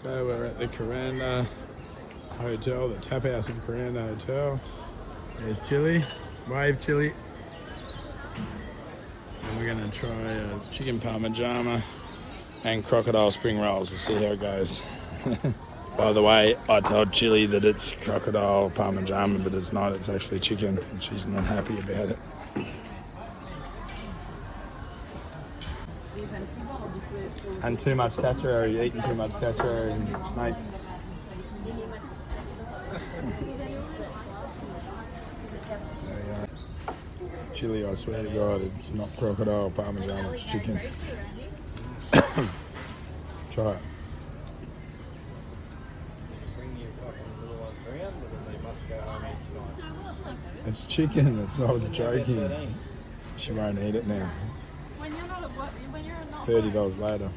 So we're at the Kuranda Hotel, the tap house of Kuranda Hotel. There's chili, wave chili. And we're gonna try a chicken parmigiana and crocodile spring rolls. We'll see how it goes. By the way, I told Chili that it's crocodile parmigiana, but it's not, it's actually chicken, and she's not happy about it. And too much tasserary, eating too much tasserary and snake. Chili, I swear to God, it's not crocodile parmigiana, it's chicken. Try it. It's chicken, that's I was joking. She won't eat it now. $30 later.